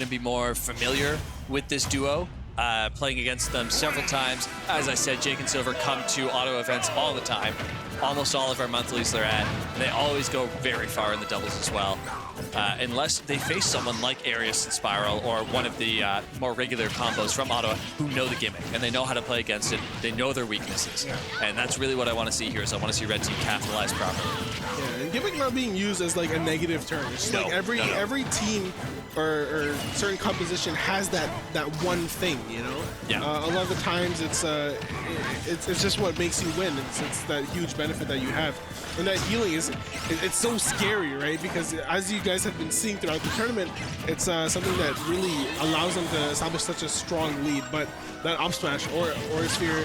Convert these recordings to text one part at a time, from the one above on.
to be more familiar with this duo, playing against them several times. As I said, Jake and Silver come to auto events all the time. Almost all of our monthlies they're at. They always go very far in the doubles as well. Unless they face someone like Aerious and Spiral or one of the more regular combos from Ottawa who know the gimmick and they know how to play against it. They know their weaknesses. And that's really what I want to see here is I want to see Red Team capitalize properly. Yeah, and gimmick not being used as like a negative term. It's just like every team or certain composition has that one thing, you know? Yeah. A lot of the times it's just what makes you win. It's that huge benefit that you have. And that healing it's so scary, right? Because as you guys have been seeing throughout the tournament, it's something that really allows them to establish such a strong lead. But that up smash or Sphere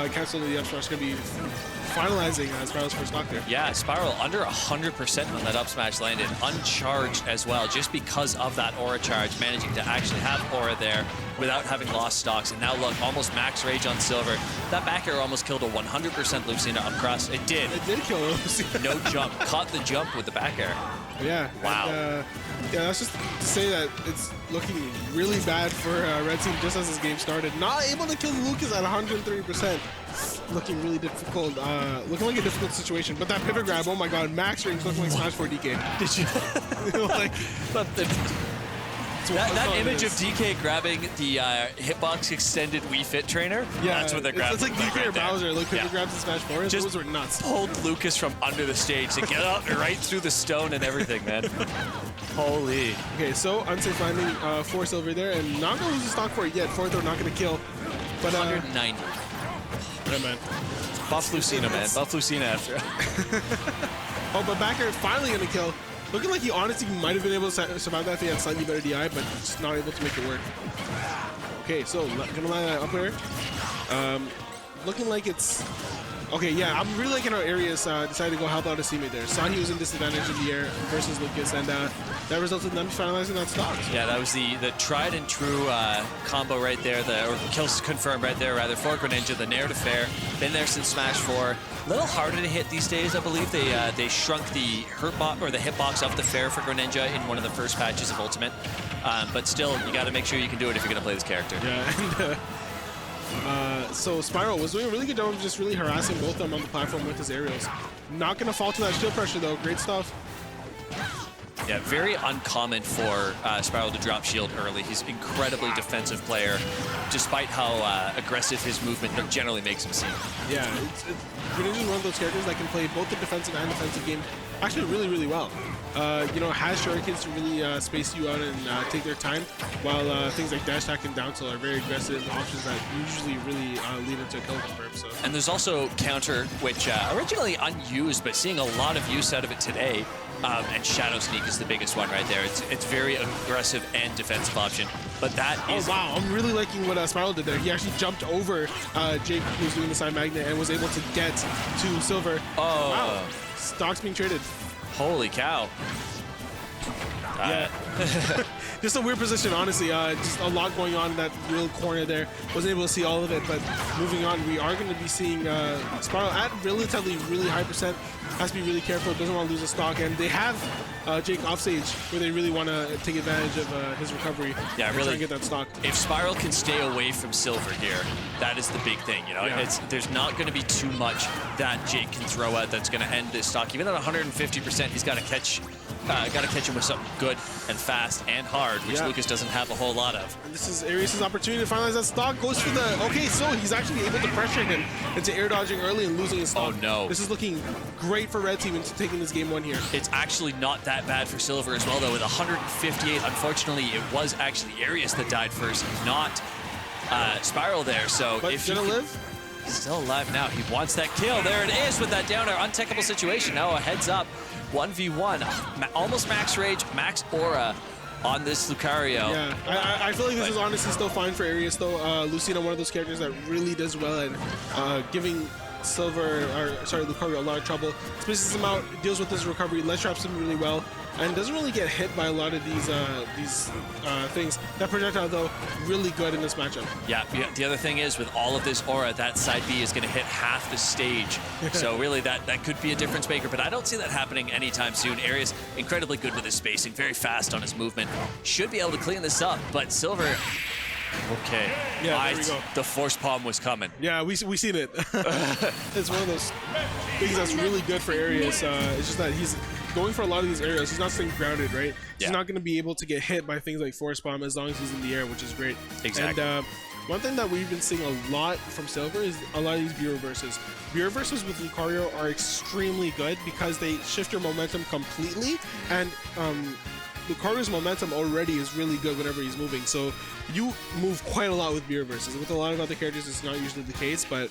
canceling the up smash is going to be finalizing Spiral's first stock there. Yeah, Spiral under 100% on that up smash landed, uncharged as well, just because of that aura charge, managing to actually have aura there without having lost stocks. And now look, almost max rage on Silver. That back air almost killed a 100% Lucina up cross. It did. It did kill Lucina. No jump. Caught the jump with the back air. Yeah. Wow. And, yeah, that's just to say that it's looking really bad for Red Team just as this game started. Not able to kill Lucas at 103%. Looking really difficult. Looking like a difficult situation. But that pivot grab, oh my god, max range looking like Smash 4 DK. Did you? Like, that image of DK grabbing the hitbox extended Wii Fit trainer, yeah, that's what they're grabbing. It's like DK or Bowser, like pivot grabs in Smash 4. Just those were nuts. Pulled Lucas from under the stage to get up right through the stone and everything, man. Holy. Okay, so unsafe landing for Silver there, and not going to lose the stock for it yet. Fourth, they're not going to kill. But 190. Yeah, man. Buff Lucina, man. Buff Lucina after. Oh, but back air finally going to kill. Looking like he honestly might have been able to survive that if he had slightly better DI, but just not able to make it work. Okay, so gonna land that up air. Looking like it's... Okay, yeah, I'm really liking how Aerious decided to go help out his teammate there. Saw he was in disadvantage in the air versus Lucas, and that resulted in them finalizing that stock. Yeah, that was the tried and true combo right there, or kills confirmed right there, rather, for Greninja, the Nair to Fair. Been there since Smash 4. A little harder to hit these days, I believe. They shrunk the hurtbox or the hitbox of the Fair for Greninja in one of the first patches of Ultimate. But still, you got to make sure you can do it if you're going to play this character. Yeah, and so Spiral was doing a really good job of just really harassing both of them on the platform with his aerials. Not going to fall to that shield pressure though. Great stuff. Yeah, very uncommon for Spiral to drop shield early. He's an incredibly defensive player, despite how aggressive his movement generally makes him seem. Yeah, Greninja is one of those characters that can play both the defensive and offensive game actually really, really well. You know, has shurikens to really space you out and take their time, while things like dash attack and down tilt are very aggressive options that usually really lead into a kill confirm. So. And there's also counter, which originally unused, but seeing a lot of use out of it today. And Shadow Sneak is the biggest one right there. It's very aggressive and defensive option, but that is... Oh, wow. I'm really liking what Spiral did there. He actually jumped over Jake, who's doing the side magnet, and was able to get to Silver. Oh. Wow. Stocks being traded. Holy cow. Yeah. Just a weird position, honestly. Just a lot going on in that real corner there. Wasn't able to see all of it, but moving on, we are going to be seeing Spiral at relatively really high percent. Has to be really careful, doesn't want to lose a stock, and they have Jake offstage where they really want to take advantage of his recovery. Yeah, really. Try and get that stock. If Spiral can stay away from Silver here, that is the big thing. You know, Yeah. There's not going to be too much that Jake can throw out that's going to end this stock. Even at 150%, he's got to catch. Got to catch him with something good and fast and hard, which Lucas doesn't have a whole lot of. And this is Aerius' opportunity to finalize that stock. Goes for the... Okay, so he's actually able to pressure him into air dodging early and losing his stock. Oh, no. This is looking great for Red Team into taking this game 1 here. It's actually not that bad for Silver as well, though, with 158. Unfortunately, it was actually Aerius that died first, not Spiral there. So but if he's gonna live? He's still alive now. He wants that kill. There it is with that down air. Untechable situation. Now a heads up. 1v1. Almost max rage, max aura on this Lucario. Yeah, I feel like this is honestly still fine for Aerius, though. Lucina, one of those characters that really does well at giving Lucario a lot of trouble. Spaces him out, deals with his recovery, ledge traps him really well. and doesn't really get hit by a lot of these things. That projectile, though, really good in this matchup. Yeah, the other thing is, with all of this aura, that side B is going to hit half the stage. So really, that could be a difference maker, but I don't see that happening anytime soon. Aerious, incredibly good with his spacing, very fast on his movement. Should be able to clean this up, but Silver... Okay. Yeah, there we go. The force palm was coming. Yeah, we seen it. It's one of those things that's really good for Aerious. It's just that he's going for a lot of these areas. He's not staying grounded, right? He's not going to be able to get hit by things like force bomb as long as he's in the air, which is great. Exactly. And one thing that we've been seeing a lot from Silver is a lot of these B reverses. B reverses with Lucario are extremely good because they shift your momentum completely, and Lucario's momentum already is really good whenever he's moving, so you move quite a lot with B reverses. With a lot of other characters, it's not usually the case, but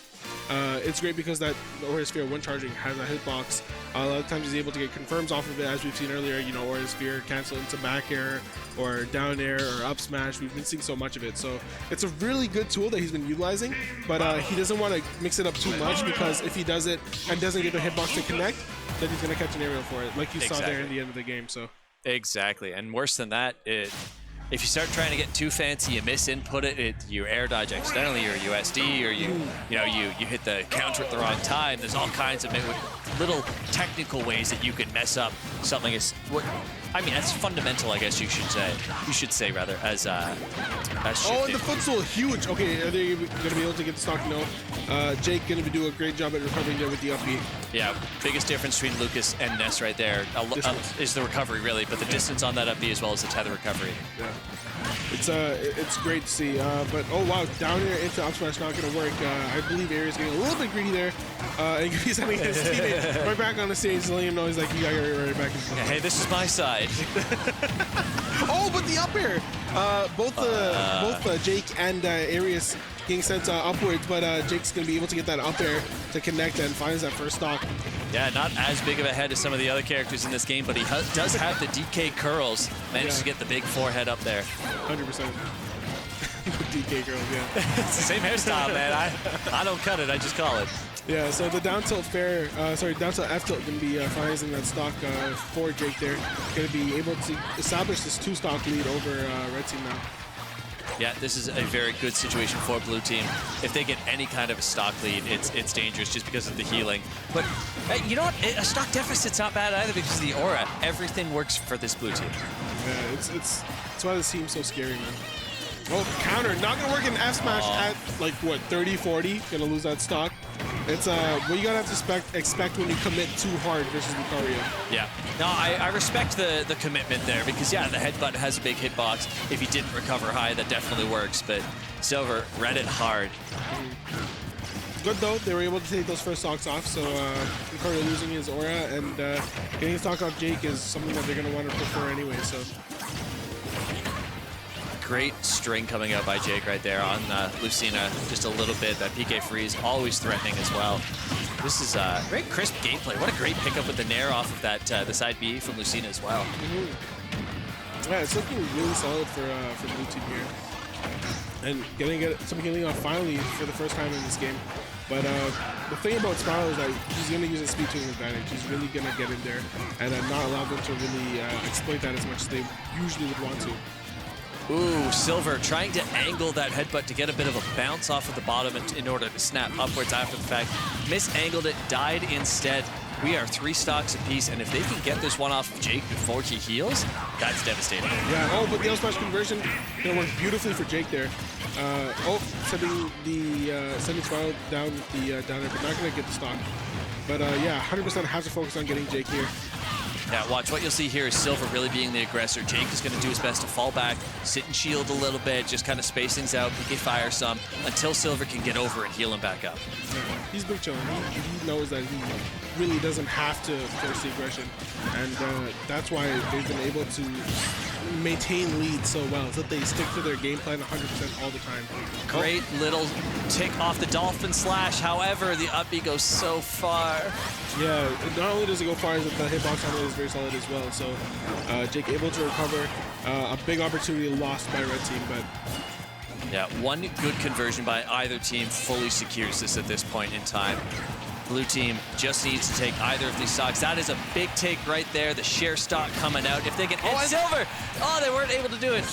it's great because that Aura Sphere, when charging, has a hitbox. A lot of times he's able to get confirms off of it, as we've seen earlier. You know, Aura Sphere cancel into back air or down air or up smash. We've been seeing so much of it, so it's a really good tool that he's been utilizing, but he doesn't want to mix it up too much, because if he does it and doesn't get the hitbox to connect, then he's going to catch an aerial for it, like you saw there in the end of the game. So. Exactly, and worse than that, if you start trying to get too fancy, you misinput it, you air dodge accidentally, or USD, or you hit the counter at the wrong time. There's all kinds of little technical ways that you can mess up something. That's fundamental, I guess you should say rather, as oh, and the footstool, huge. Okay, are they going to be able to get the stock? No. Jake going to do a great job at recovering there with the upbeat. Yeah, biggest difference between Lucas and Ness right there is the recovery, really, but the distance on that upbeat as well as the tether recovery. Yeah. It's great to see, but oh wow, down here into up smash not going to work. I believe Aerious getting a little bit greedy there, and he's having his teammate right back on the stage, letting him know he's like, you got to get right back. Hey, this is my side. Oh, but the up air, both Jake and Aerious getting sent upwards, but Jake's going to be able to get that up air to connect and finds that first stock. Yeah, not as big of a head as some of the other characters in this game, but he does have the DK curls. Managed to get the big forehead up there. 100%. DK curls, yeah. It's the same hairstyle, man. I don't cut it, I just call it. Yeah, so the down tilt down tilt F tilt going to be finalizing that stock for Jake there. Going to be able to establish this 2-stock lead over Red Team now. Yeah, this is a very good situation for Blue Team. If they get any kind of a stock lead, it's dangerous just because of the healing. But you know what? A stock deficit's not bad either because of the aura. Everything works for this Blue Team. Yeah, it's why this team's so scary, man. Oh, counter. Not going to work in F smash at, like, what, 30, 40? Going to lose that stock. It's what you gotta have to expect when you commit too hard versus Lucario. Yeah. No, I respect the commitment there because, yeah, the headbutt has a big hitbox. If he didn't recover high, that definitely works. But Silver read it hard. Good, though. They were able to take those first stocks off. So Lucario losing his aura and getting a stock off Jake is something that they're going to want to prefer anyway. So. Great string coming out by Jake right there on Lucina. Just a little bit. That PK freeze always threatening as well. This is very crisp gameplay. What a great pickup with the nair off of that the side B from Lucina as well. Yeah, it's looking really solid for Blue Team here. And getting some healing off finally for the first time in this game. But the thing about Spiral is that he's going to use his speed to his advantage. He's really going to get in there and not allow them to really exploit that as much as they usually would want to. Ooh, Silver trying to angle that headbutt to get a bit of a bounce off of the bottom in order to snap upwards after the fact. Misangled it, died instead. We are 3 stocks apiece, and if they can get this one off of Jake before he heals, that's devastating. Yeah, oh, but the L smash conversion gonna work beautifully for Jake there. Sending Spiral down with the down there, but not gonna get the stock. But yeah, 100% has to focus on getting Jake here. Yeah, watch. What you'll see here is Silver really being the aggressor. Jake is going to do his best to fall back, sit and shield a little bit, just kind of space things out, PK fire some, until Silver can get over and heal him back up. Yeah, he's big chilling. He knows that he really doesn't have to force the aggression, and that's why they've been able to maintain leads so well, so that they stick to their game plan 100% all the time. Great little tick off the Dolphin Slash. However, the up B goes so far. Yeah, not only does it go far, the hitbox on it is very solid as well. So Jake able to recover. A big opportunity lost by Red Team, but yeah, one good conversion by either team fully secures this at this point in time. Blue team just needs to take either of these stocks. That is a big take right there. The share stock coming out. If they can hit silver. Oh, they weren't able to do it.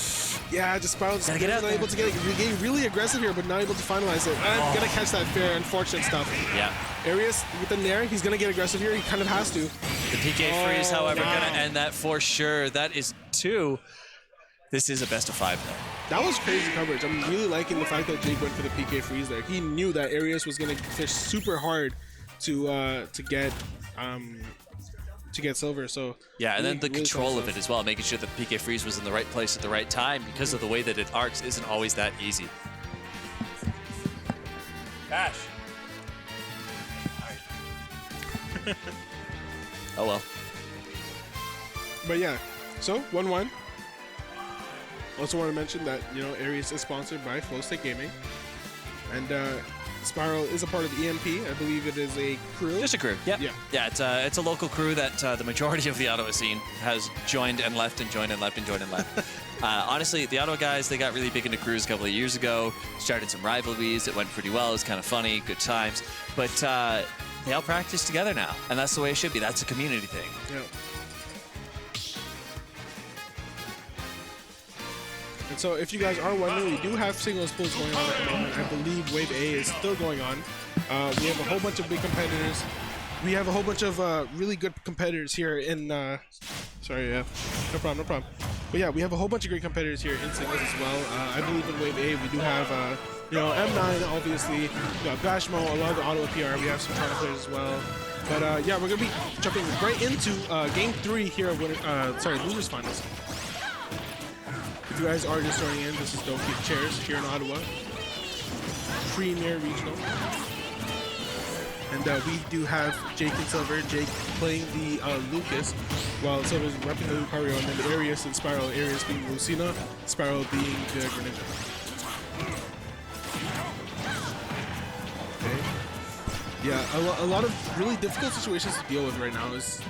Yeah, just Spiral's not able to get really aggressive here, but not able to finalize it. I'm gonna catch that fair, unfortunate stuff. Yeah. Aerious with the Nair, he's gonna get aggressive here. He kind of has to. The PK freeze, however, gonna end that for sure. That is 2. This is a best of 5 though. That was crazy coverage. I'm really liking the fact that Jake went for the PK freeze there. He knew that Aerious was gonna fish super hard to get silver. So yeah, and then the control of it as well, making sure that the PK freeze was in the right place at the right time, because of the way that it arcs isn't always that easy. Cash. Oh well. But yeah, so 1-1. Also want to mention that, you know, Aerious is sponsored by Flowstick Gaming, and Spiral is a part of EMP. I believe it is a crew. Just a crew. Yep. Yeah. Yeah. It's a local crew that the majority of the Ottawa scene has joined and left and joined and left and joined and left. Honestly, the Ottawa guys, they got really big into crews a couple of years ago. Started some rivalries. It went pretty well. It was kind of funny, good times. But they all practice together now, and that's the way it should be. That's a community thing. Yeah. And so if you guys are wondering, we do have singles pools going on at the moment. I believe Wave A is still going on. We have a whole bunch of big competitors. We have a whole bunch of really good competitors here in... sorry, yeah. No problem, no problem. But yeah, we have a whole bunch of great competitors here in singles as well. I believe in Wave A, we do have, you know, M9, obviously. We got Bashmo, a lot of the Ottawa PR. We have some Toronto players as well. But yeah, we're going to be jumping right into Game 3 here of Losers Finals. If you guys are just joining in, this is Don't Kick Chairs here in Ottawa. Premier Regional. And we do have Jake and Silver. Jake playing the Lucas, while Silver's repping the Lucario, and then Aerious and Spiral. Aerious being Lucina, Spiral being the Greninja. Okay. Yeah, a lot of really difficult situations to deal with right now. It's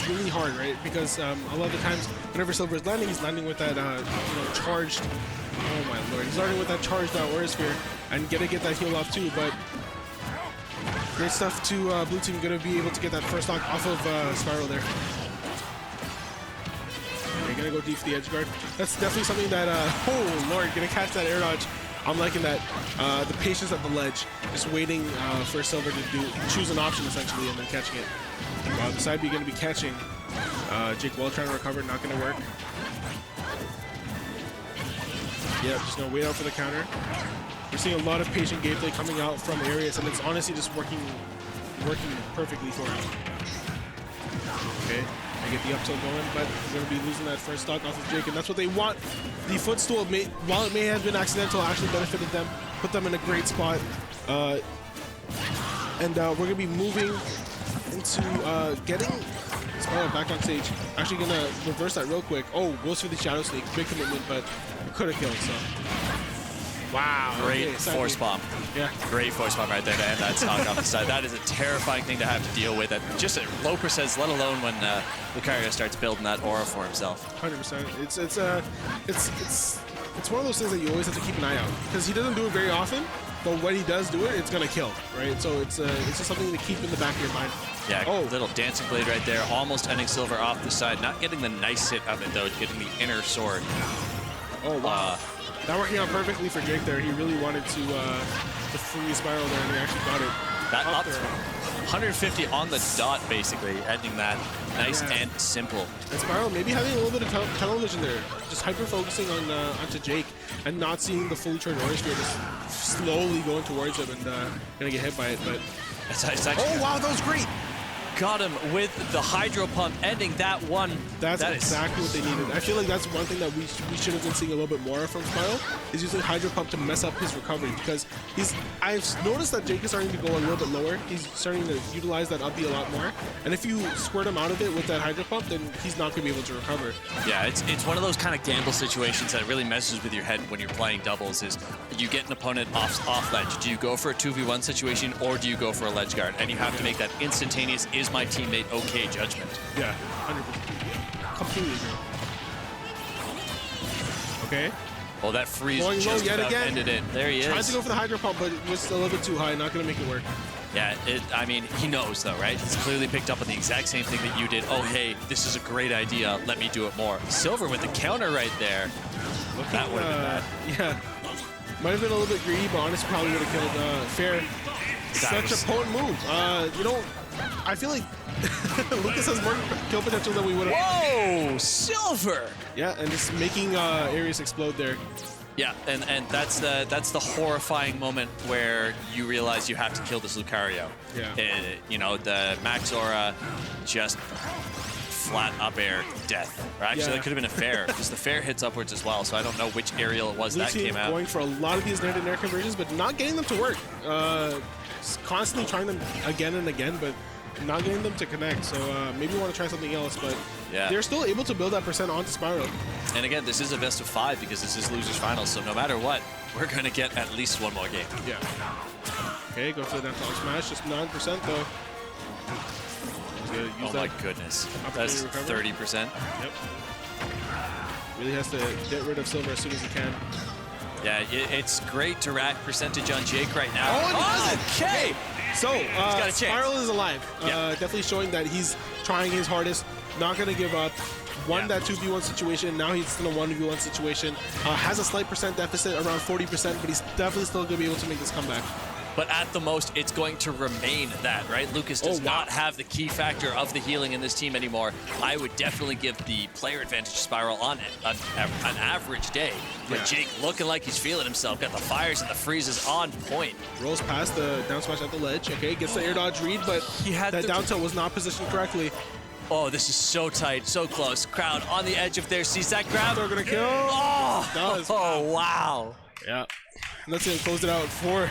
really hard, right? Because a lot of the times, whenever Silver is landing, he's landing with that you know, charged. Oh my lord, he's landing with that charged Aura Sphere, and gonna get that heal off too. But great stuff to Blue Team, gonna be able to get that first lock off of Spiral there. They're gonna go deep for the edge guard. That's definitely something that oh lord, gonna catch that air dodge. I'm liking that. The patience at the ledge, just waiting for Silver to choose an option essentially, and then catching it. The side B going to be catching. Jake Well trying to recover, not going to work. Yeah, just going to wait out for the counter. We're seeing a lot of patient gameplay coming out from Aerious, and it's honestly just working perfectly for him. Okay, I get the up tilt going, but we're going to be losing that first stock off of Jake, and that's what they want. The footstool, while it may have been accidental, actually benefited them, put them in a great spot. And we're going to be moving into getting Spiral back on stage. Actually going to reverse that real quick. Oh, goes for the Shadow Snake. Big commitment, but we could have killed, so. Wow. Great force bomb. Yeah. Great force bomb right there to end that stock off the side. That is a terrifying thing to have to deal with at just at low percents, let alone when Lucario starts building that aura for himself. 100%. It's one of those things that you always have to keep an eye out, because he doesn't do it very often, but when he does do it, it's gonna kill, right? So it's just something to keep in the back of your mind. Yeah, little dancing blade right there, almost ending Silver off the side, not getting the nice hit of it though, getting the inner sword. Oh wow. That working out perfectly for Jake there. He really wanted to free Spiral there, and he actually got it. That up 150 on the dot, basically, ending that nice and simple. And Spiral maybe having a little bit of tunnel vision there, just hyper-focusing on onto Jake, and not seeing the fully charged Aura Sphere, just slowly going towards him and gonna get hit by it. But it's actually, oh wow, that was great! Got him with the Hydro Pump, ending that one. That's exactly what they needed. I feel like that's one thing that we should have been seeing a little bit more from Spiral, is using Hydro Pump to mess up his recovery, because I've noticed that Jake is starting to go a little bit lower. He's starting to utilize that up B a lot more, and if you squirt him out of it with that Hydro Pump, then he's not going to be able to recover. Yeah, it's one of those kind of gamble situations that really messes with your head when you're playing doubles, is you get an opponent off ledge. Do you go for a 2v1 situation, or do you go for a ledge guard? And you have to make that instantaneous, is my teammate okay judgment. Yeah, 100%. Completely agree. Okay. Well, that freeze going just low yet about again. Ended it. There he is. Tries to go for the Hydro Pump, but it was a little bit too high. Not going to make it work. Yeah, I mean, he knows though, right? He's clearly picked up on the exact same thing that you did. Oh, hey, this is a great idea. Let me do it more. Silver with the counter right there. That would have been bad. Yeah. Might have been a little bit greedy, but honestly probably would have killed Fair. Such a potent move. You know, I feel like Lucas has more kill potential than we would have. Whoa, Silver! Yeah, and just making Aerious explode there. Yeah, and that's the horrifying moment where you realize you have to kill this Lucario. Yeah. You know, the Max Aura just flat up air death. Or actually, that could have been a fair, because the fair hits upwards as well, so I don't know which aerial it was that came out. Going for a lot of these net-to-nair conversions, but not getting them to work. Constantly trying them again and again, but not getting them to connect. So maybe we want to try something else, but they're still able to build that percent onto Spiral. And again, this is a best of 5 because this is losers finals, so no matter what, we're going to get at least one more game. Yeah. Okay, go for the down smash, just 9% though. Oh my goodness, that's 30%. Yep. Really has to get rid of Silver as soon as he can. Yeah, it's great to rack percentage on Jake right now. Oh, and he does it! Okay! So, Spiral is alive. Definitely showing that he's trying his hardest, not going to give up. Won that 2v1 situation, now he's in a 1v1 situation. Has a slight percent deficit, around 40%, but he's definitely still going to be able to make this comeback. But at the most, it's going to remain that, right? Lucas does not have the key factor of the healing in this team anymore. I would definitely give the player advantage to Spiral on an average day. But Jake looking like he's feeling himself, got the fires and the freezes on point. Rolls past the down smash at the ledge, okay, gets the air dodge read, but he had that down tilt was not positioned correctly. Oh, this is so tight, so close. Crowd on the edge of their seats. That grab. They're gonna kill. Oh, wow. Yeah. And that's gonna close it out for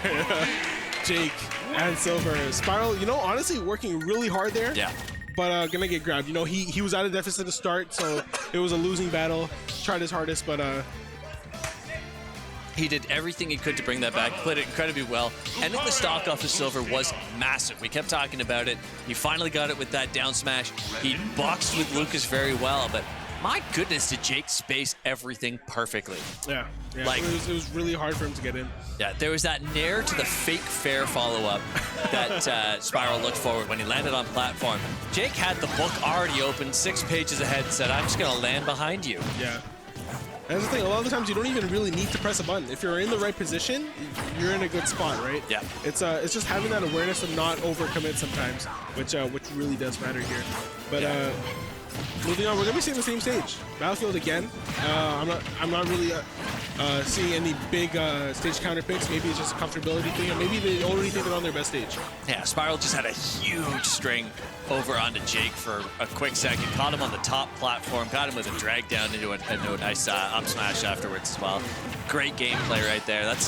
Jake and Silver. Spiral, you know, honestly working really hard there. Yeah. But gonna get grabbed. You know, he was at a deficit to start, so it was a losing battle. Tried his hardest, but he did everything he could to bring that back, played it incredibly well. Ending the stock off of Silver was massive. We kept talking about it. He finally got it with that down smash. He boxed with Lucas very well, but my goodness, did Jake space everything perfectly. Yeah. Like, it was really hard for him to get in. Yeah, there was that nair to the fake fair follow-up that Spiral looked forward when he landed on platform. Jake had the book already open, 6 pages ahead, and said, I'm just going to land behind you. Yeah. That's the thing, a lot of the times you don't even really need to press a button. If you're in the right position, you're in a good spot, right? Yeah. It's just having that awareness of not overcommit sometimes, which really does matter here. But moving on, we're gonna be seeing the same stage. Battlefield again. I'm not really seeing any big stage counter picks. Maybe it's just a comfortability thing, or maybe they already think they're on their best stage. Yeah, Spiral just had a huge string over onto Jake for a quick second. Caught him on the top platform, got him with a drag down into a nice up smash afterwards as well. Great gameplay right there. That's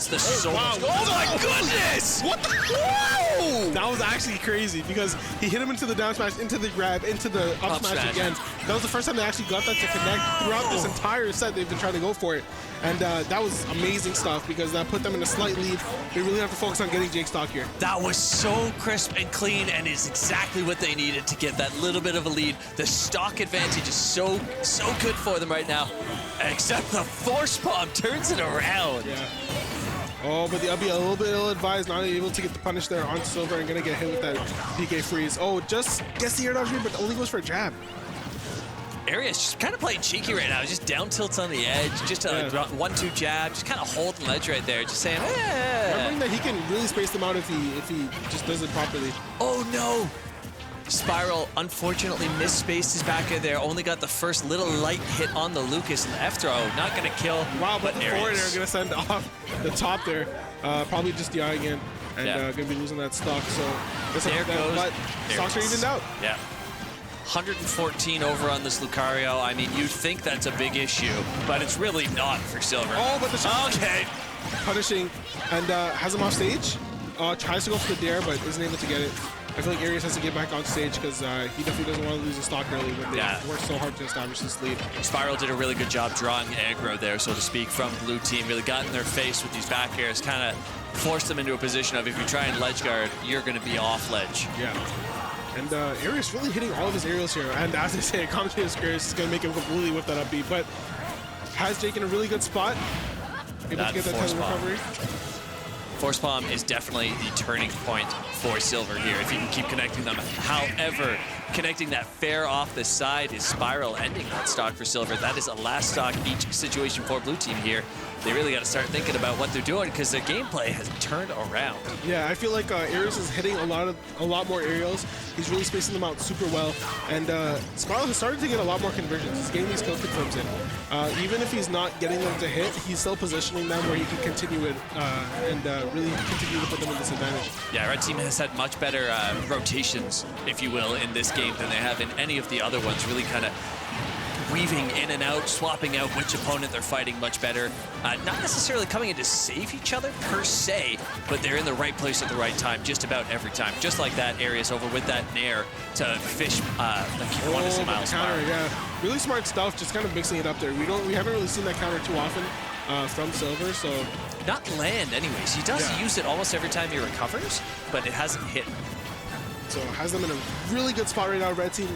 the soul. Wow. Oh my goodness! What the? Whoa! That was actually crazy because he hit him into the down smash, into the grab, into the up smash again. That was the first time they actually got that to connect. Throughout this entire set, they've been trying to go for it. And that was amazing stuff because that put them in a slight lead. They really have to focus on getting Jake stock here. That was so crisp and clean and is exactly what they needed to get that little bit of a lead. The stock advantage is so good for them right now. Except the force bomb turns it around. Yeah. Oh, but the Ubby a little bit ill-advised, not able to get the punish there on Silver and gonna get hit with that PK freeze. Oh, just gets the air dodge read, but only goes for a jab. Aerious just kind of playing cheeky right now. Just down tilts on the edge, just a 1-2 jab, just kind of holding ledge right there, just saying, remembering that he can really space them out if he just does it properly. Oh no! Spiral unfortunately misspaced his back air there. Only got the first little light hit on the Lucas and the F throw. Not gonna kill. Wow, but the forward air gonna send off the top there. Probably just DI again, and gonna be losing that stock. So there goes. But stocks are evened out. Yeah. 114 over on this Lucario. I mean, you'd think that's a big issue, but it's really not for Silver. Oh, but the shot. Okay. Punishing, and has him off stage. Tries to go for the dare, but isn't able to get it. I feel like Aerious has to get back on stage because he definitely doesn't want to lose his stock early when they work so hard to establish this lead. Spiral did a really good job drawing aggro there, so to speak, from blue team. Really got in their face with these back airs, kind of forced them into a position of if you try and ledge guard, you're going to be off ledge. Yeah. And Aerious really hitting all of his aerials here. And as I say, commentator's curse is going to make him completely whip that up beat. But has Jake in a really good spot. Able to get that time of recovery. Force Palm is definitely the turning point for Silver here, if you can keep connecting them. However, connecting that fair off the side is Spiral ending that stock for Silver. That is a last stock each situation for Blue Team here. They really got to start thinking about what they're doing because their gameplay has turned around. Yeah, I feel like Aerious is hitting a lot more aerials. He's really spacing them out super well, and Spiral has started to get a lot more conversions. He's getting these kill confirms in. Even if he's not getting them to hit, he's still positioning them where he can continue it and really continue to put them in disadvantage. Yeah, Red Team has had much better rotations, if you will, in this game than they have in any of the other ones. Really kind of weaving in and out, swapping out which opponent they're fighting much better. Not necessarily coming in to save each other per se, but they're in the right place at the right time just about every time. Just like that, Aerious over with that Nair to fish like you want to see Miles counter, yeah. Really smart stuff, just kind of mixing it up there. We haven't really seen that counter too often from Silver, so... Not land anyways. He does use it almost every time he recovers, but it hasn't hit. So has them in a really good spot right now. Red Team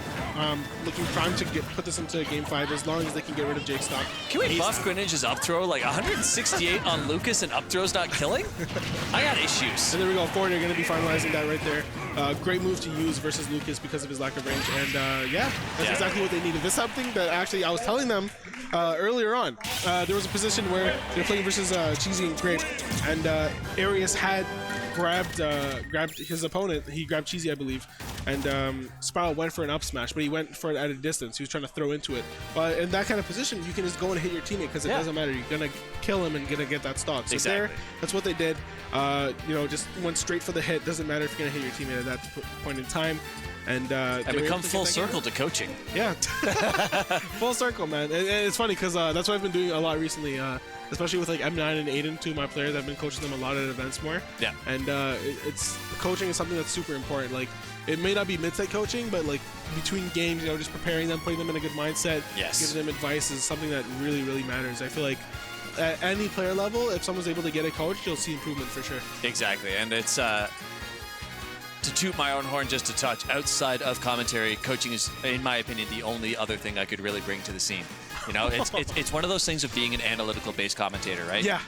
looking primed to put this into Game 5 as long as they can get rid of Jake Stock. Can we buff Greninja's up throw? Like 168 on Lucas and up throw's not killing? I got issues. And there we go. Ford, they're going to be finalizing that right there. Great move to use versus Lucas because of his lack of range. And yeah, that's exactly what they needed. This is something that actually I was telling them earlier on. There was a position where they're playing versus Cheesy and Grape, and Aerious had grabbed his opponent. He grabbed Cheesy, I believe, and Spiral went for an up smash, but he went for it at a distance. He was trying to throw into it. But in that kind of position, you can just go and hit your teammate because it doesn't matter. You're gonna kill him and gonna get that stock. So there, that's what they did. You know, just went straight for the hit. Doesn't matter if you're gonna hit your teammate at that point in time. And become full circle to coaching. Yeah, full circle, man. And it's funny because that's what I've been doing a lot recently, especially with like M9 and Aiden, two of my players. I've been coaching them a lot at events more. Yeah. And it's coaching is something that's super important. Like it may not be mid-set coaching, but like between games, you know, just preparing them, putting them in a good mindset, giving them advice is something that really, really matters. I feel like at any player level, if someone's able to get it coached, you'll see improvement for sure. Exactly, and it's. To toot my own horn just a touch, outside of commentary, coaching is, in my opinion, the only other thing I could really bring to the scene. You know, it's one of those things of being an analytical-based commentator, right? Yeah.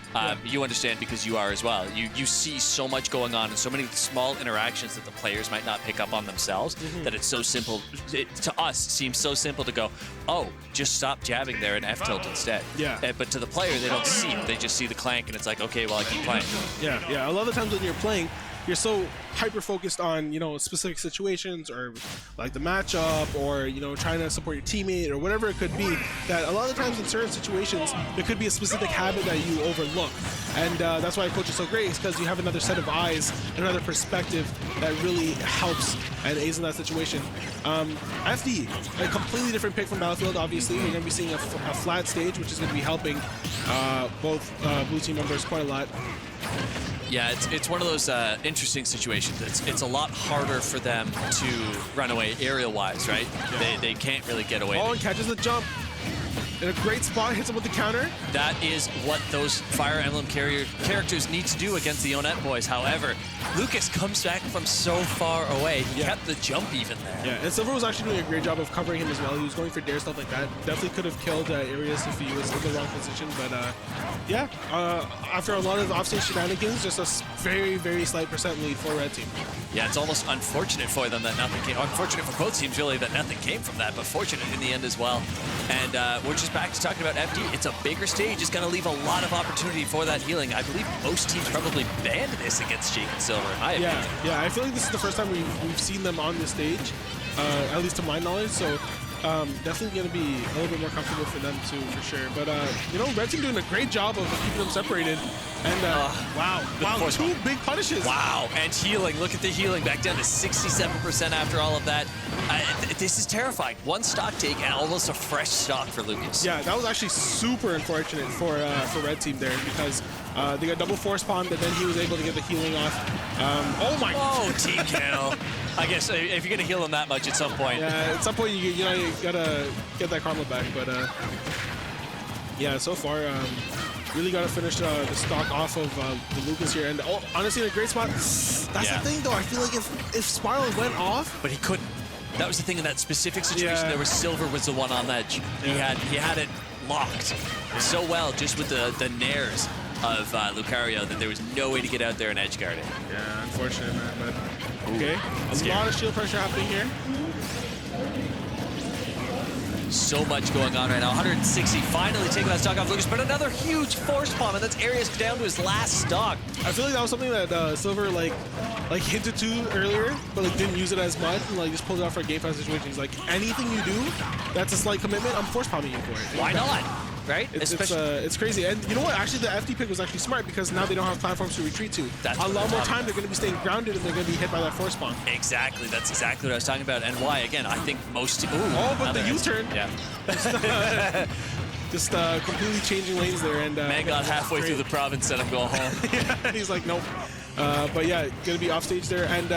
You understand because you are as well. You see so much going on and so many small interactions that the players might not pick up on themselves that it's so simple. It, to us, seems so simple to go, oh, just stop jabbing there and F-tilt instead. Yeah. But to the player, they don't see it. They just see the clank and it's like, okay, well, I keep playing. Yeah. A lot of the times when you're playing, you're so hyper-focused on, you know, specific situations or like the matchup or, you know, trying to support your teammate or whatever it could be, that a lot of the times in certain situations, there could be a specific habit that you overlook. And that's why coach is so great, is because you have another set of eyes, another perspective that really helps and aids in that situation. FD, a completely different pick from Battlefield, obviously. You're going to be seeing a flat stage, which is going to be helping both Blue Team members quite a lot. Yeah, it's one of those interesting situations. It's a lot harder for them to run away aerial-wise, right? Yeah. They can't really get away. Oh, and catches the jump. In a great spot, hits him with the counter. That is what those Fire Emblem characters need to do against the Onet boys. However, Lucas comes back from so far away. He kept the jump even there. Yeah, and Silver was actually doing a great job of covering him as well. He was going for dare stuff like that. Definitely could have killed Aerious if he was in the wrong position. But yeah, after a lot of offstage shenanigans, just a very, very slight percent lead for Red Team. Yeah, it's almost unfortunate for them that nothing came. Unfortunate for both teams, really, that nothing came from that, but fortunate in the end as well. And we're just back to talking about FD. It's a bigger stage. It's going to leave a lot of opportunity for that healing. I believe most teams probably banned this against Jake and Silver, in my opinion. Yeah, I feel like this is the first time we've seen them on this stage, at least to my knowledge. So definitely going to be a little bit more comfortable for them too, for sure. But you know, Red Team doing a great job of keeping them separated. And wow, two big punishes. Wow, and healing. Look at the healing, back down to 67% after all of that. This is terrifying. One stock take and almost a fresh stock for Lucas. Yeah, that was actually super unfortunate for Red Team there, because they got double force palmed, and then he was able to get the healing off. Oh my! Oh, team kill. I guess if you're gonna heal them that much at some point. Yeah, at some point you gotta get that karma back. But yeah, so far really gotta finish the stock off of the Lucas here, and honestly in a great spot. That's the thing though. I feel like if Spiral went off, but he couldn't. That was the thing in that specific situation. There was Silver was the one on edge. He had it locked so well just with the nairs. of Lucario that there was no way to get out there and edge guard it. Yeah, unfortunate, man. But okay, a scary. lot of shield pressure happening here. So much going on right now. 160 finally taking that stock off Lucas, but another huge force bomb, and that's Aerious down to his last stock. I feel like that was something that Silver like hinted to earlier, but like didn't use it as much, and like just pulled it out for a game five situation. He's like, anything you do that's a slight commitment, I'm force bombing you for it. Why not? Right? It's crazy. And you know what? Actually, the FD pick was actually smart because now they don't have platforms to retreat to. That's a lot more time. They're going to be staying grounded and they're going to be hit by that force bomb. Exactly. That's exactly what I was talking about. And why? Again, I think most. Ooh, oh, but the U-turn. Yeah. Just completely changing lanes there. And man got halfway through the province and I'm going home. Yeah, he's like, nope. But yeah, going to be off stage there. And,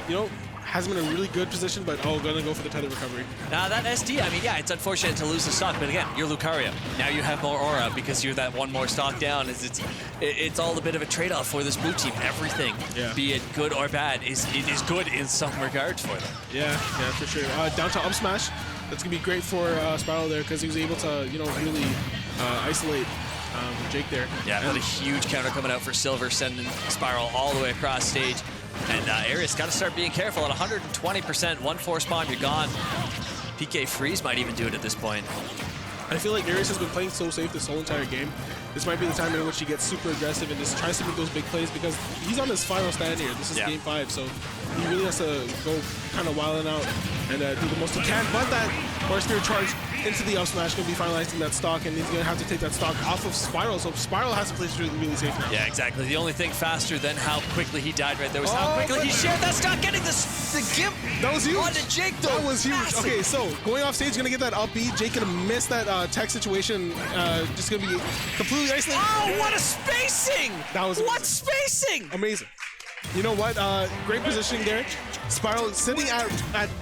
you know, has him in a really good position, but gonna go for the tether recovery. Now that SD, I mean, yeah, it's unfortunate to lose the stock, but again, you're Lucario. Now you have more aura because you're that one more stock down. It's all a bit of a trade-off for this blue team. Everything, be it good or bad, it is good in some regards for them. Yeah, for sure. Down to up smash. That's gonna be great for Spiral there because he was able to, you know, really isolate Jake there. Yeah, and a huge counter coming out for Silver, sending Spiral all the way across stage. And Aerious got to start being careful at 120%. One force bomb, you're gone. PK Freeze might even do it at this point. I feel like Aerious has been playing so safe this whole entire game. This might be the time in which he gets super aggressive and just tries to make those big plays because he's on his final stand here. This is game 5, so he really has to go kind of wilding out and do the most he can. But that Force Spirit charge into the up smash going to be finalizing that stock, and he's going to have to take that stock off of Spiral, so Spiral has to play really safe now. Yeah, exactly. The only thing faster than how quickly he died right there was how quickly he shared that stock, getting the gimp. That was huge. Onto Jake, though. That was huge. Massive. Okay, so going off stage, going to get that up B. Jake going to miss that tech situation. Just going to be completely isolated. Oh, what a spacing! That was what spacing! Amazing. You know what? Great positioning there. Spiral sitting at